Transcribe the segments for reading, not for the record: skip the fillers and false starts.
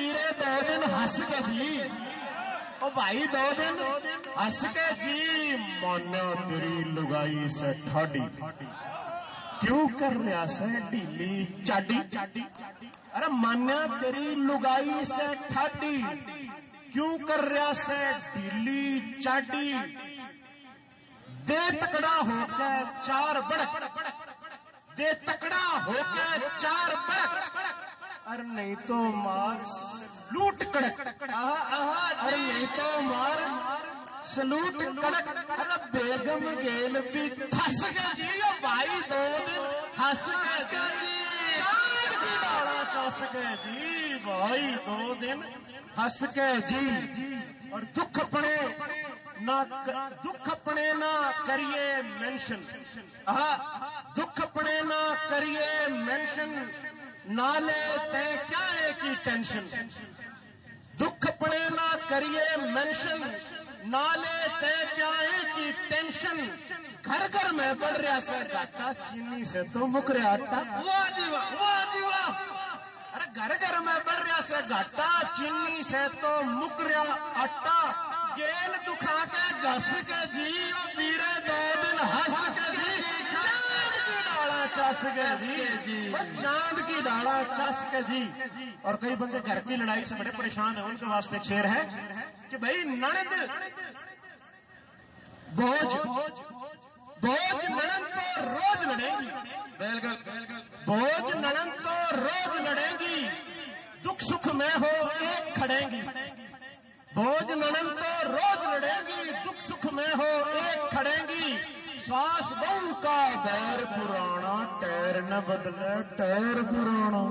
ਵੀਰੇ 2 ਦਿਨ ਹੱਸ ਕੇ ਜੀ او بھائی 2 دن ہس کے جی مانیا تیری لگائی سے ٹھاڈی کیوں کر رہا سے ڈھیلی چاڈی ارے مانیا تیری لگائی سے ٹھاڈی کیوں کر رہا سے ڈھیلی چاڈی دے تکڑا ہو کے 4 بڑک دے تکڑا ہو کے 4 بڑک ارے نہیں تو مار سلوٹ کڑک ارے نہیں تو مار سلوٹ کڑک ارے بیگم گیل بھی پھنس گئے جی بھائی 2 دن ہنس گئے جی چاند کی ڈالا چس گئے جی بھائی 2 دن ہنس گئے جی اور دکھ اپنے نہ کریے مینشن دکھ اپنے نہ کریے مینشن نالے تے کیا ہے کی ٹینشن دکھ اپنے نہ کریے مینشن نالے تے کیا ہے کی ٹینشن گھر گھر میں بڑھ رہا سے گاٹا چینی سے تو مک رہا آٹا واہ جی واہ ارے گھر گھر میں بڑھ رہا سے گاٹا چینی سے تو مک رہا آٹا گیل دکھا کے گس کے جی پیرے 2 دن ہنس کے جی چاند کی ڈالا چس گئے جی چاند کی ڈالا چس کے جی اور کئی بندے گھر کی لڑائی سے بڑے پریشان ہیں ان کے واسطے ایک شعر ہے کہ بھائی نند بوجھ نند تو روز لڑیں گی بوجھ نند تو روز لڑیں گی دکھ سکھ میں ہو ایک کھڑیں گی بوجھ نند تو روز لڑیں گی دکھ سکھ میں ہو ایک کھڑیں گی ساس بہو کا دیر پرانا ٹیر نہ بدلے ٹیر پرانا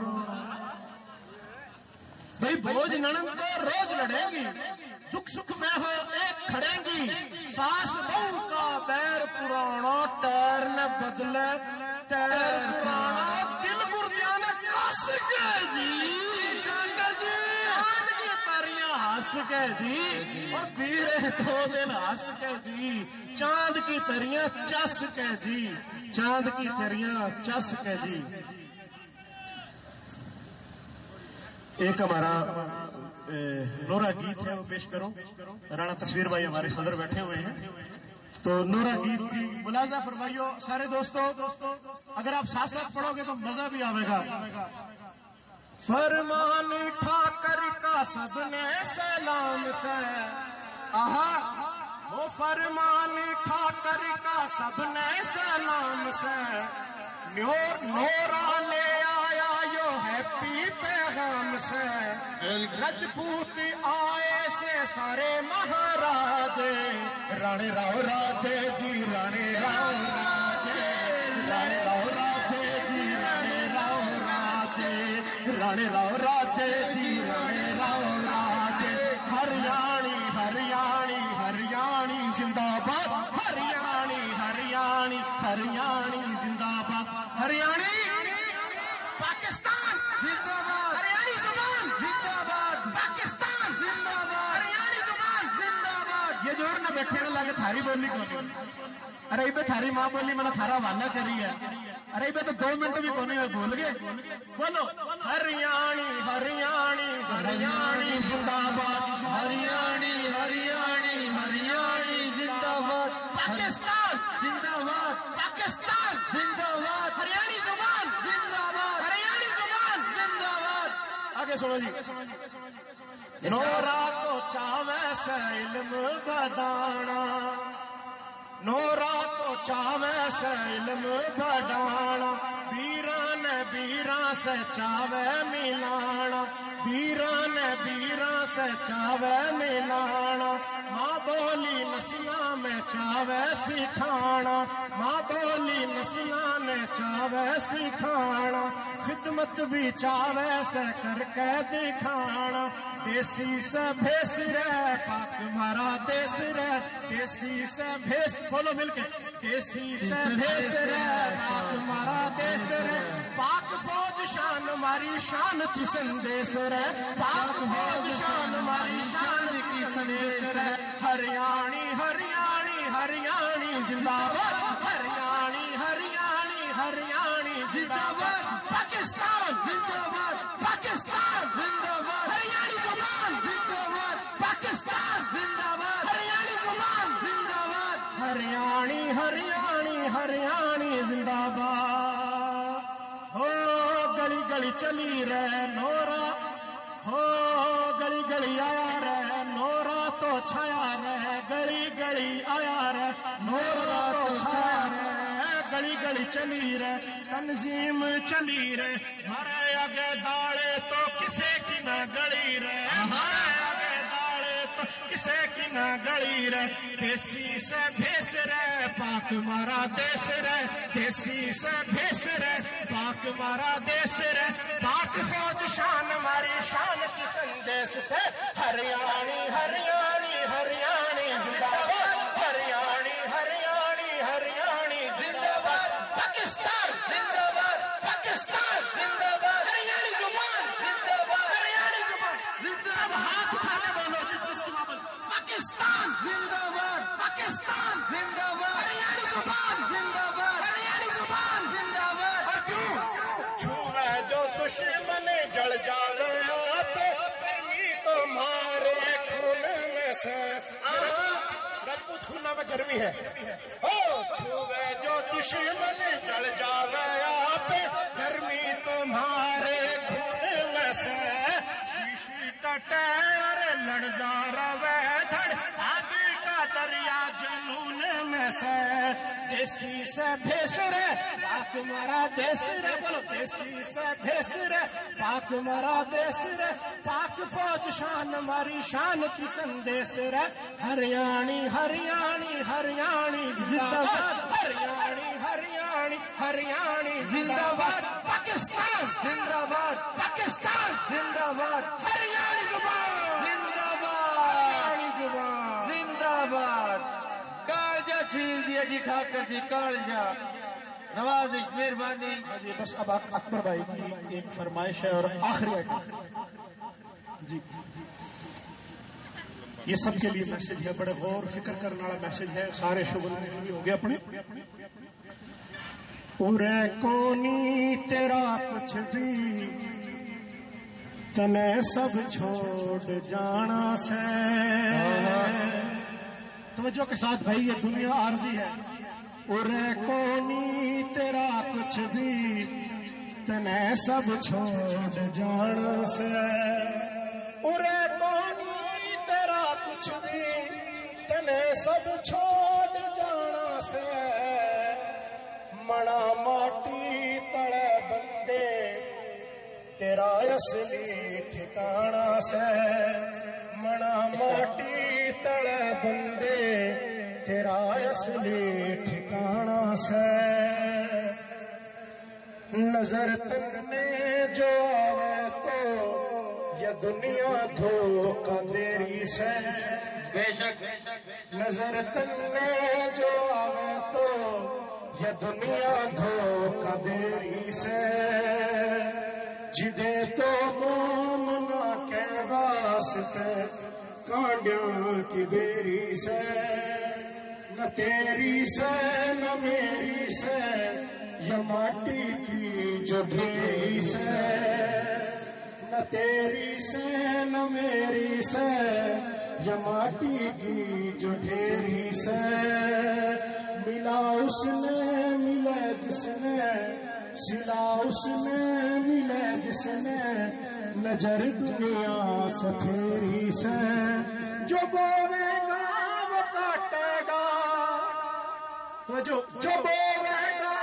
بھائی بوجھ نند تو روز لڑیں گی دکھ سکھ میں ہو ایک کھڑیں گی ساس بہو کا دیر پرانا ٹیر نہ بدلے ٹیر پرانا دل گردیاں نے کس کے جی ہنس کے جی اور پیرے 2 دن ہنس کے جی چاند کی تریاں چس کے جی چاند کی تریاں چس کے جی ایک ہمارا نورا گیت ہے وہ پیش کروں رانا تصویر بھائی ہمارے صدر بیٹھے ہوئے ہیں تو نورا گیت کی ملاحظہ فرمائیو سارے دوستو اگر آپ ساتھ ساتھ پڑھو گے تو مزہ بھی آئے گا فرمان ٹھاکر کا سب نے سلام سے وہ فرمان ٹھاکر کا سب نے سلام سے نورا لے آیا یو ہیپی پیغام سے رجپوت آئے سے سارے مہاراجے رانے راؤ راجے جی رانے راؤ راجے رانے راؤ راجے جی رانے راؤ رانے راؤ راجے جی رانے راؤ راجے ہریانی ہریانی ہریانی زندہ باد ہریانی ہریانی ہریانی زندہ باد ہریانی پاکستان زندہ باد ہریانی زبان زندہ باد پاکستان زندہ باد ہریانی زبان زندہ باد یہ جو نہ بیٹھے نہ لگے تھاری بولی کون ارے یہ تھاری ماں بولی میں نے تھارا حوالہ کری ہے ارے یہ تو 2 منٹ بھی کون بھول گئے بولو ہریانی ہریانی ہریانی زندہ باد ہریانی ہریانی ہریانی زندہ باد پاکستان زندہ باد پاکستان زندہ باد ہریانی زبان زندہ باد ہریانی زبان زندہ باد آگے سنو جی نورا تو چاوے سے علم بدانا نورا تو چاوے سے علم بڑھانا بیران بیران سے چاوے ملانا بیران بیران سے چاوے ملانا ماں بولی نسلوں میں چاوے سکھانا ماں بولی نسلوں نے چاوے سکھانا خدمت بھی چاوے سے کر کے دکھانا دیسی سے بھیس رہے پاک مارا دیس رہے دیسی سے بھیس بولو مل کے دیسی سے بھیس رہے پاک مارا دیس رہے پاک فوج شان ماری شان کی سندیس رہے پاک فوج شان ماری شان کی سندیس رہے ہریانی ہریانی ہریانی زندہ باد ہریانی ہریانی ہریانی زندہ باد پاکستان زندہ باد پاکستان زندہ باد ہریانی ہریانی زندہ باد ہو گلی گلی چلی رہے نورا ہو گلی گلی آیا رہے نورا تو چھایا رہے گلی گلی آیا رہے نورا تو چھایا رہے گلی گلی چلی رہے تنظیم چلی رہے ہمارے آگے داڑے تو کسے کی نہ گڑی رہے ہمارے آگے داڑے تو کسے کی نہ گڑی رہے دیسی سے بھیس رہے پاک مارا دیس رہے دیسی سے بھیس رہے پاک مارا دیس رہے پاک فوج شان ماری شان کی سندیس سے ہریانی ہریانی ہریانی زندہ باد ہریانی ہریانی ہریانی زندہ باد پاکستان زندہ باد پاکستان زندہ باد ہریانی زبان زندہ باد ہریانی زبان سب ہاتھ اٹھا کے بولو جس کی بابل پاکستان زندہ باد پاکستان زندہ باد ہریانی زبان زندہ باد ہریانی زبان زندہ باد اور کیوں چھوے جو دشمن جل جاوے آپ گرمی تمہارے خون میں سے راجپوت خونہ میں گرمی ہے چھوے جو دشمن جل جاوے آپ گرمی تمہارے خون میں سے شیشی کٹے اور لڑدا روے دھڑ آگے کا دریا جنون میں سے دیسی سے بھیس رہے پاک مارا دیس رہے بولو دیسی سے بھیس رہے پاک مارا دیس رہے پاک فوج شان ماری شان کی سندیس رہے ہریانی ہریانی ہریانی زندہ باد ہریانی ہریانی ہریانی زندہ باد پاکستان زندہ باد پاکستان زندہ باد ہریانی زبان زندہ باد ہریانی زبان زندہ باد کالجا چھین دیا جی ٹھاکر جی کالجا نوازش مہربانی جی بس اب اکبر بھائی کی ایک فرمائش ہے اور آخری آئٹم جی یہ سب کے لیے میسج ہے بڑے غور فکر کرنے والا میسج ہے سارے شغل میں ہو گیا اپنے پورے کونی تیرا کچھ بھی تنے سب چھوڑ جانا سے توجہ کے ساتھ بھائی یہ دنیا عارضی ہے پورے کونی تیرا کچھ بھی تنے سب چھوڑ جانا سے پورے کونی تیرا کچھ بھی تنے سب چھوڑ جانا سے منا ماٹی تڑے بندے تیرا اصلی ٹھکانا سے منا ماٹی تڑے بندے تیرا اصلی ٹھکانا سے نظر تنے جو آوے تو یہ دنیا دھوکہ دیری سے بے شک نظر تنے جو آوے تو یہ دنیا دھوکہ دیری سے جدے تو مومنا کے واسطے کانڈیاں کی بیری سے نہ تیری سے نہ میری سے یہ ماٹی کی جو ڈھیری سے نہ تیری سے نہ میری سے یہ ماٹی کی جو ڈھیری سے ملا اس نے ملے جس نے سلا اس نے ملے جس نے نظر دنیا سے پھیری سے جو بولے گا وہ کاٹے گا جو بولے گا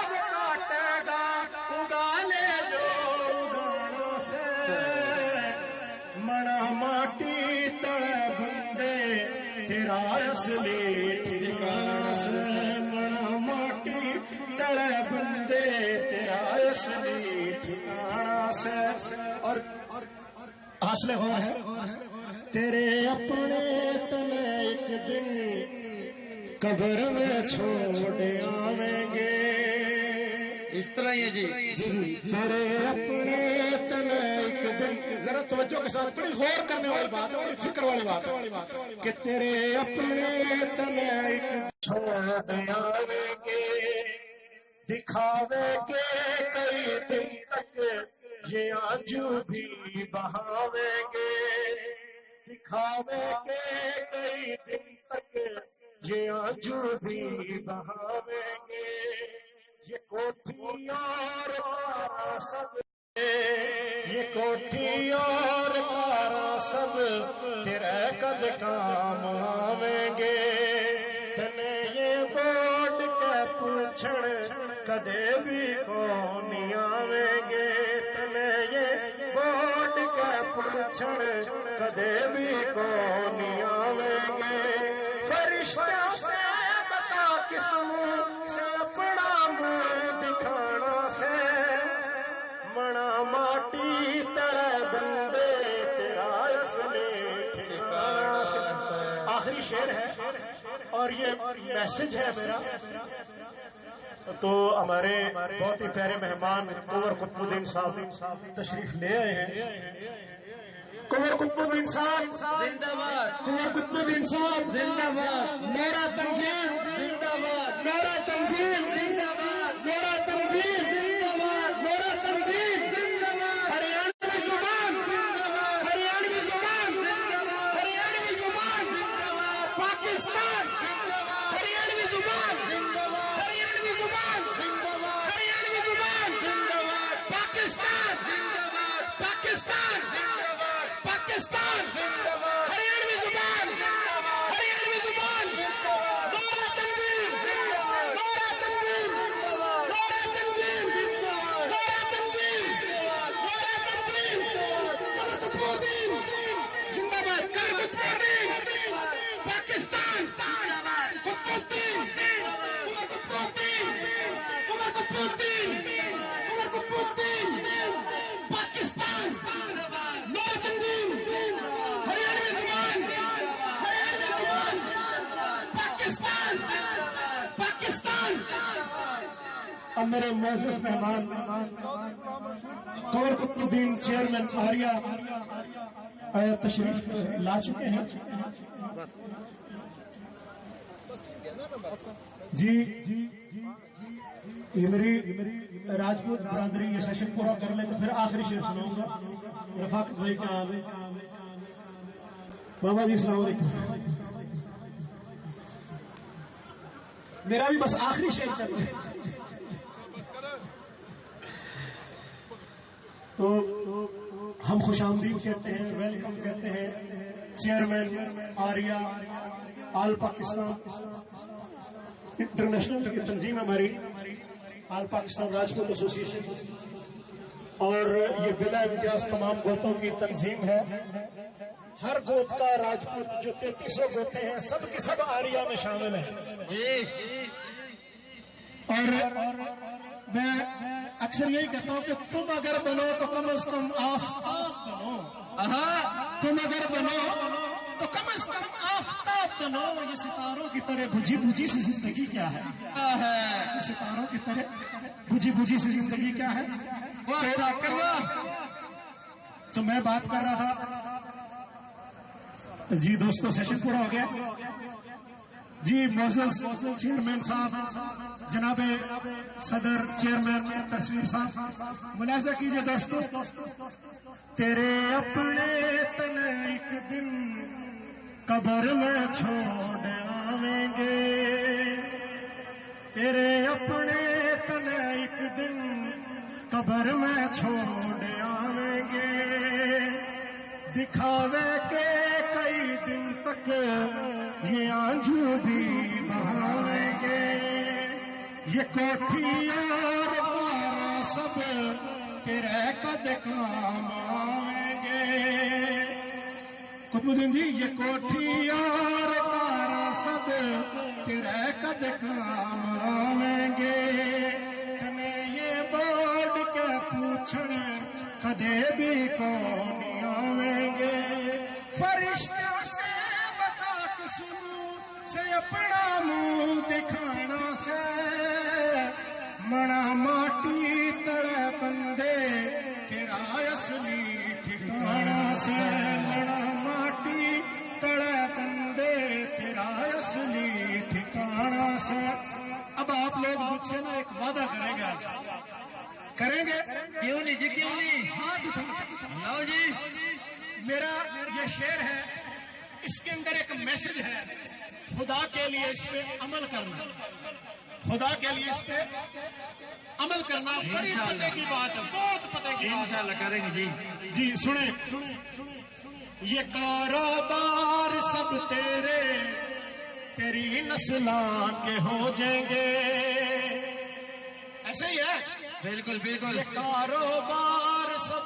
وہ کاٹے گا اگا لے جو اگانا سے منا ماٹی تڑے بندے تیرا اصلی ٹھکانا سے منا ماٹی تڑے بندے تیرا اصلی ٹھکانا سے اور حاصل غور ہے تیرے اپنے تنے ایک دن قبر میں چھوڑ آویں گے اس طرح یہ جی تیرے اپنے تنے ایک دن ذرا توجہ کے ساتھ بڑی غور کرنے والی بات ہے بڑی فکر والی بات ہے کہ تیرے اپنے تنے ایک چھوڑ آویں گے دکھاوے کے کئی دن تک یہ آنجو بھی بہاویں گے دکھاوے کے کئی دن تک یہ آنجو بھی بہاویں گے یہ کوٹھی اور کارا سب، یہ کوٹھی اور کارا سب تیرے قد کام آویں گے، تنے یہ بورڈ کے پوچھن کدے بھی کونی آویں گے، تنے یہ بورڈ کے پوچھن کدے بھی کونی آویں گے، فرشتوں سے بتا کس منہ سے اپنا منہ دکھانا سے، منا ماٹی تڑے بندے تیرا اصلی ٹھکانا سے۔ آخری شعر ہے اور یہ میسج ہے میرا، تو ہمارے بہت ہی پیارے مہمان کنور قطب الدین صاحب تشریف لے آئے ہیں۔ کنور قطب الدین صاحب زندہ باد، کنور قطب الدین صاحب زندہ باد، میرا تنظیم زندہ باد، میرا تنظیم زندہ باد، میرا تنظیم زندہ باد، میرا تنظیم زندہ باد، ہریانوی زبان ہریانوی زبان ہریانوی زبان پاکستان ہریانوی زبان ہریانوی زبان ہریانوی زبان پاکستان پاکستان پاکستان ہریانوی زبان ہریانوی زبان میرا تنظیم میرا تنظیم میرا تنظیم میرا تنظیم میرا تنظیم قطب الدین زندہ باد، قطب الدین پاکستان، قطب الدین قطب الدین قطب الدین قطب الدین پاکستان، میرا تنظیم ہریانوی زبان ہریانوی زبان پاکستان پاکستان۔ اب میرے معزز مہمان کنور قطب الدین چیئرمین آریہ تشریف لا چکے ہیں۔ جی یہ میری راجپوت برادری یہ سیشن پورا کر لیں تو پھر آخری شعر سناؤں گا۔ رفاقت بھائی کا آگے بابا جی السلام علیکم، میرا بھی بس آخری شعر چل رہا ہے تو ہم خوش آمدید کہتے ہیں، ویلکم کہتے ہیں چیئرمین آریہ آل پاکستان انٹرنیشنل کی تنظیم ہماری آل پاکستان راجپوت ایسوسی ایشن، اور یہ بلا امتیاز تمام گوتوں کی تنظیم ہے۔ ہر گوت کا راجپوت جو 3300 گوتے ہیں سب کے سب آریہ میں شامل ہیں۔ اور میں اکثر یہی کہتا ہوں کہ تم اگر بنو تو کم از کم آفتاب بنو، تم اگر بنو تو کم از کم آفتاب بنو۔ یہ ستاروں کی طرح بجھی بجھی سی زندگی کیا ہے، یہ ستاروں کی طرح بجھی بجھی سی زندگی کیا ہے۔ تو میں بات کر رہا تھا جی دوستو، سیشن پورا ہو گیا جی۔ معزز چیئرمین صاحب، جناب صدر چیئرمین تصویر صاحب، ملاحظہ کیجئے دوستو، تیرے اپنے تن ایک دن قبر میں چھوڑ آویں گے، تیرے اپنے تن ایک دن قبر میں چھوڑ آویں گے، دکھاوے کے کئی دن تک یہ آنجو بھی بہاویں گے، یہ کوٹھی اور کارا سب تیرے قد کام آویں گے۔ قطب الدین جی، یہ کوٹھی اور کارا سب تیرے قد کام آویں گے، تنے یہ بورڈ کے پوچھن کدے بھی کونی آویں گے، فرشتوں سے بتا کس منہ سے اپنا منہ دکھانا سے، منا ماٹی تڑے بندے تیرا اصلی ٹھکانا سے، منا ماٹی تڑے بندے تیرا اصلی ٹھکانا سے۔ اب آپ لوگ مجھ سے نا ایک وعدہ کریں گے، آج کریں گے؟ کیوں نہیں جی، کیوں نہیں؟ ہاتھ لاؤ جی۔ میرا یہ شعر ہے، اس کے اندر ایک میسج ہے، خدا کے لیے اس پہ عمل کرنا، خدا کے لیے اس پہ عمل کرنا بڑی پتے کی بات ہے، بہت پتے کی بات ہے۔ انشاءاللہ کریں گے جی۔ جی سنیں، یہ کاروبار سب تیری نسلاں کے ہو جائیں گے، ایسے ہی ہے، بالکل بالکل۔ یہ کاروبار سب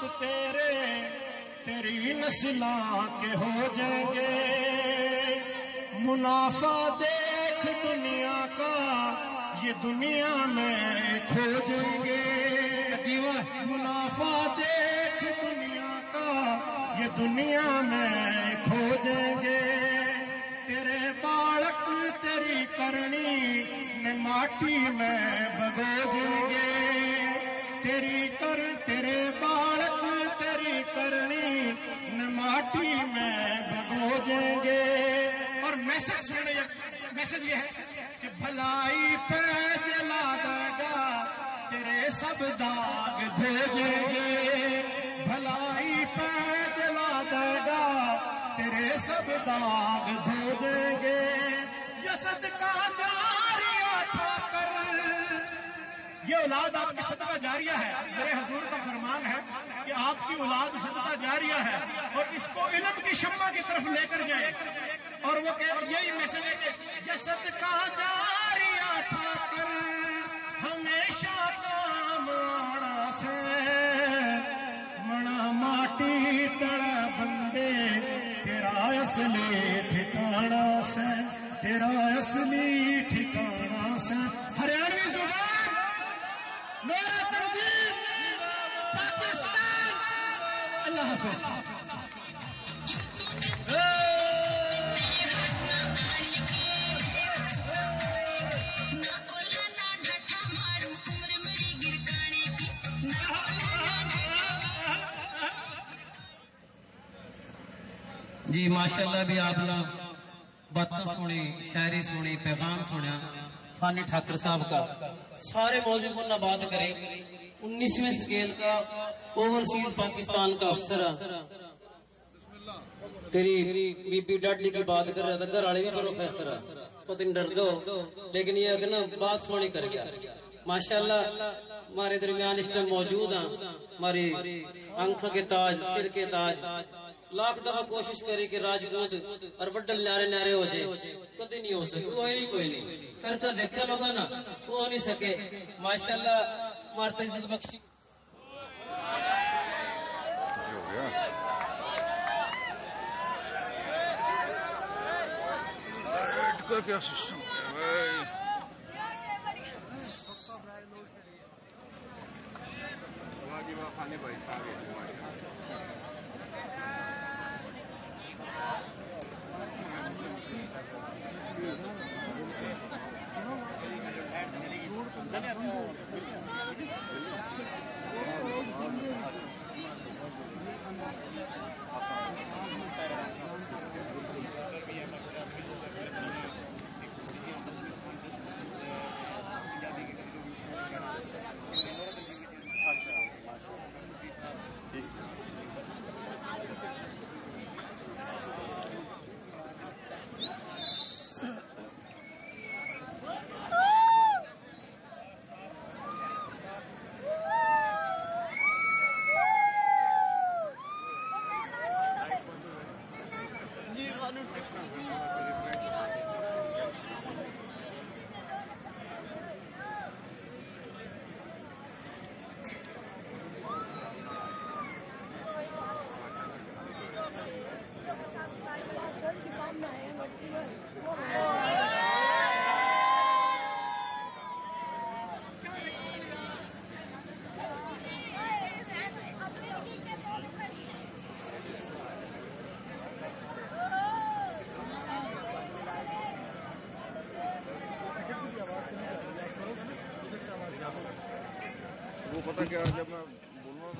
تیری نسلاں کے ہو جائیں گے، منافع دیکھ دنیا کا یہ دنیا میں کھو جائیں گے، منافع دیکھ دنیا کا یہ دنیا میں کھو جائیں گے، تیرے بالک تیری کرنی نے ماٹی میں بگو جائیں گے، تیرے بالک تیری کرنی نے ماٹی میں بگو جائیں گے۔ اور میسج سننے، میسج یہ ہے کہ بھلائی پہ جلا دے گا تیرے سب داغ دھو جائیں گے، بھلائی پہ جلا دے گا تیرے سب داغ دھو جائیں گے، یہ صدقہ جاریہ اٹھا کر، یہ اولاد آپ کی صدقہ جاریہ ہے، میرے حضور کا فرمان ہے کہ آپ کی اولاد صدقہ جاریہ ہے، اور اس کو علم کی شمع کی طرف لے کر جائیں، اور وہ یہی میسج ہے کہ یہ صدقہ جاریہ اٹھا کر ہمیشہ کام آنا سے، منا ماٹی تڑا بندے تیرا اصلی ٹھکانا سے، تیرا اصلی ٹھکانا سے۔ ہریانوی زبان، نور تنظیم، پاکستان، اللہ حافظ۔ جی ماشاءاللہ بھی آپ نے باتیں سنی، شاعری سنی، پیغام سنیا فانی ٹھاکر صاحب کا۔ سارے موضوع پر نہ بات کریں، 19ویں سکیل کا اوورسیز پاکستان کا افسر ہے، تیری بی بی ڈاڈی کی بات کر رہا تھا، گھر والے بھی پروفیسر ہے، پتہ نہیں ڈر دو، لیکن یہ اگر نا بات سونی کر گیا۔ ماشاءاللہ ہمارے درمیان اس ٹائم موجود ہیں ہماری آنکھوں کے تاج، سر کے تاج، لاکھ دفعہ کوشش کرے کہ راجپوت اور وڈل نعرے نعرے ہو جائے، کدی نہیں ہو سکے، کوئی نہیں پھر تو دیکھا لوگا نا، ہو نہیں سکے۔ ماشاءاللہ ہمارا عزت بخشی کا کیا سسٹم ہے بھائی؟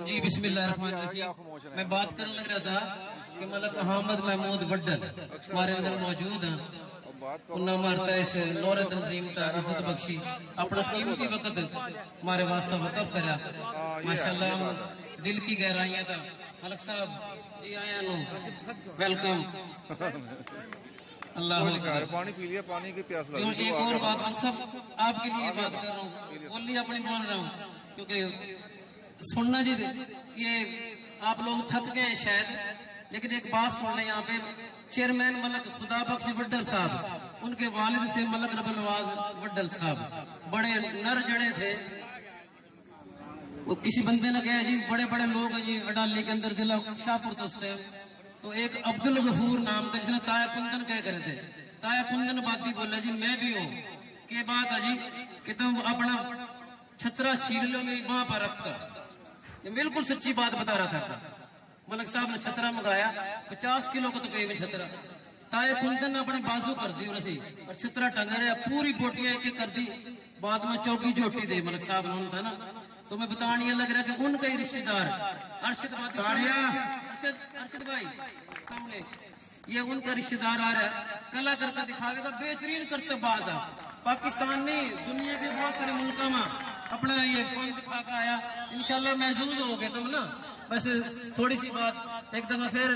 جی بسم اللہ الرحمن الرحیم۔ میں بات کرنے لگ رہا تھا کہ ملک احمد محمود وڈل ہمارے اندر موجود ہیں، انہوں نے ہمارتا اس نور تنظیم تا عزت بخشی، اپنا قیمتی وقت ہمارے واسطہ وقف کرا۔ ماشاءاللہ ہم دل کی گہرائیاں تھا۔ ملک صاحب جی آیا نو ویلکم۔ اللہ وہ لکھا ہے پانی پی لیا پانی کی پیاس کیوں لگی ایک اور بات مقصد آپ کے لیے بات کر رہا ہوں بولی اپنی بول رہا ہوں کیونکہ سننا جی یہ آپ لوگ تھک گئے شاید لیکن ایک بات سن لیں یہاں پہ چیئرمین ملک خدا بخش وڈل صاحب ان کے والد تھے ملک رب نواز وڈل صاحب بڑے نر جڑے تھے وہ کسی بندے نے کہا جی بڑے بڑے لوگ ہیں جی اڈالی کے اندر ضلع شاہپور تو تو ایک عبد الغفور نام کا جس نے تایا کندن کہہ کرے تھے تایا کندن باتی بولا جی میں بھی ہوں کہ بات ہے جی کہ تم اپنا چھترا چھین لو گے وہاں پر رکھ کر یہ بالکل سچی بات بتا رہا تھا ملک صاحب نے چھترا منگایا 50 کلو کا تقریباً چھترا تایا کندن نے اپنے بازو کر دی انہیں سے اور چھترا ٹنگا رہا پوری بوٹیاں ایک ایک کر دی بعد میں چوکی جوٹی دے ملک صاحب نے تھا نا تو میں بتانا یہ لگ رہا کہ ان کا ہی رشتے دار ارشد بھائی سامنے یہ ان کا رشتے دار آ رہا ہے کلا کر کے دکھاوے گا بہترین کرتے بعد پاکستان نہیں دنیا کے بہت سارے ملکوں میں اپنا یہ فون دکھا کے آیا انشاءاللہ محظوظ ہو گئے تم نا بس تھوڑی سی بات ایک دفعہ پھر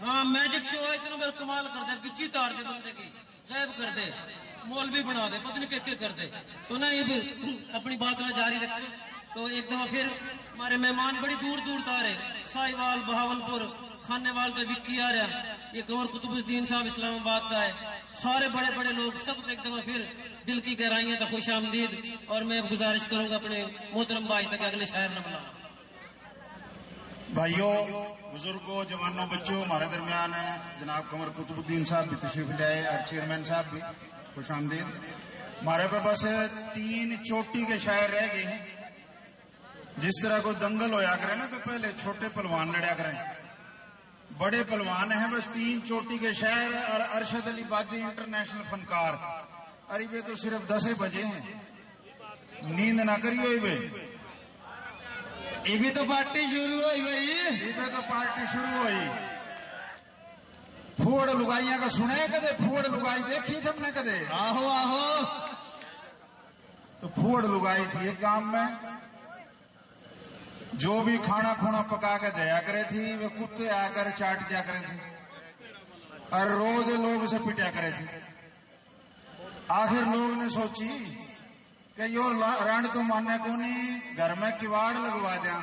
ہاں میجک شو ہے اتنا میں کمال کر دے گچی تار دے بندے کی غائب کر دے مولوی بنا دے پتہ نہیں کیا کر دے تو نا یہ اپنی بات نہ جاری رکھے تو ایک دفعہ پھر ہمارے مہمان بڑی دور دور تھا رہے ساہیوال بہاول پور خانے وال کا وکی آ رہا یہ قمر قطب الدین صاحب اسلام آباد کا ہے سارے بڑے بڑے لوگ سب ایک دفعہ پھر دل کی گہرائیاں کا خوش آمدید اور میں گزارش کروں گا اپنے محترم بھائی تک اگلے شاعر نہ بنا بھائیوں بزرگوں جوانوں بچوں ہمارے درمیان جناب قمر قطب الدین صاحب بھی تشریف لائے اور چیئرمین صاحب بھی خوش آمدید ہمارے پہ بس 3 چوٹی کے شاعر رہ گئے ہیں جس طرح کوئی دنگل ہویا کرے نا تو پہلے چھوٹے پلوان لڑیا کریں بڑے پلوان ہیں بس 3 چوٹی کے شاعر اور ارشد علی بادی انٹرنیشنل فنکار ارے بے تو صرف 10 بجے ہیں نیند نہ کریے بے یہ بھی تو پارٹی شروع ہوئی بھائی یہ تو پارٹی شروع ہوئی پھوڑ لگائیاں کا سنے کدے پھوڑ لگائی دیکھی تم نے کدے آہو آہو تو پھوڑ لگائی تھی ایک کام میں جو بھی کھانا کھونا پکا کے دیا کرے تھی وہ کتے آ کر چاٹ جا کرے تھی اور روز لوگ اسے پٹیا کرے تھی آخر لوگ نے سوچی کہ یہ رانڈ تو ماننے کو نہیں گھر میں کواڑ لگوا دیا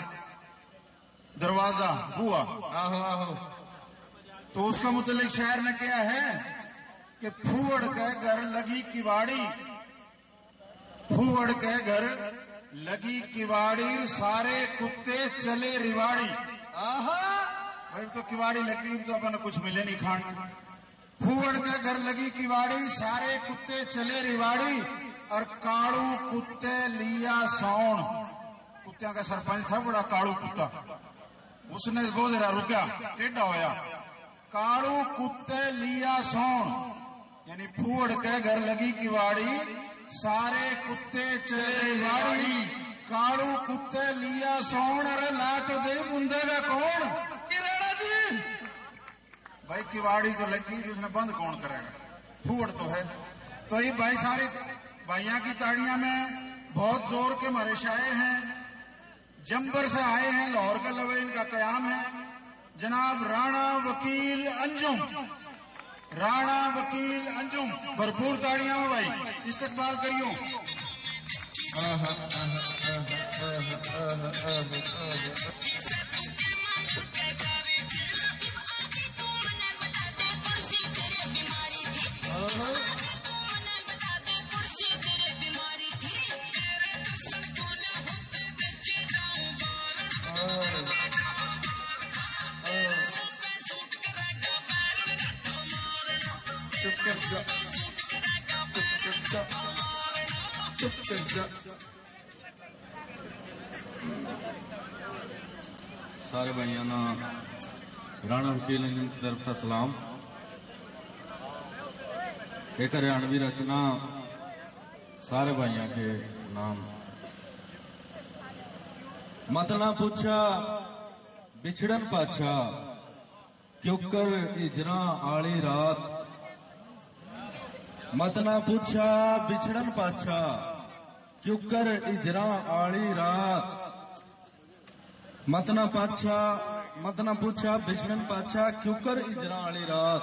دروازہ ہوا آہو آہو تو اس کا متعلق شاعر نے کیا ہے کہ پھوڑ کے گھر لگی کواڑی پھوڑ کے گھر لگی کواڑی سارے کتے چلے ریواڑی بھائی تو کواڑی لگی تو اپنے کچھ ملے نہیں کھانا پھوڑ کے گھر لگی کواڑی سارے کتے چلے ریواڑی اور کاڑو کتے لیا سون کتوں کا سرپنچ تھا بڑا کاڑو کتا اس نے گوزرا رکیا ٹیڈا ہویا کاڑو کتے لیا سون یعنی پھوڑ کے گھر لگی کواڑی سارے کتے چلے ریواڑی کاڑو کتے لیا سون ارے لا تو دے بندے گا کون بھائی کواڑی تو لگی اس نے بند کون کرے گا پھوڑ تو ہے تو یہ بھائی سارے بھائیاں کی تاڑیاں میں بہت زور کے ہمارے شاعر ہیں جمبر سے آئے ہیں لاہور کا لوے ان کا قیام ہے جناب رانا وکیل انجم رانا وکیل انجم بھرپور تاڑیاں ہو بھائی استقبال کریو سارے بھائیوں رانا وکیل انجم کی طرف سے سلام ایک ہریانوی رچنا سارے بھائیوں کے نام مت نہ پوچھا بچھڑن پاچھا کیوں کر اجرا آلی رات مت نہ پوچھا بچھڑن پاچھا کیوں کر اجرا آلی رات مت نہ پوچھا بچھڑن پاچھا کیوں کر اجرا آلی رات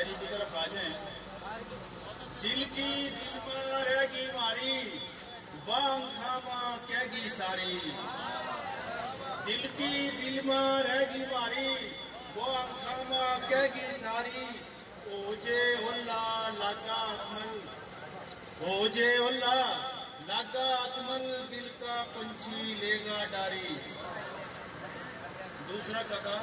شاعری کی طرف آ جائیں. دل کی دل میں رہ گی ماری وانگ کھاما کہہ گی ساری. دل کی دل میں رہ گی ماری وانگ کھاما کہہ گی ساری. او جے اللہ لاگا اکمل او جے اللہ لاگا اکمل دل کا پنچھی لے گا ڈاری. دوسرا قطع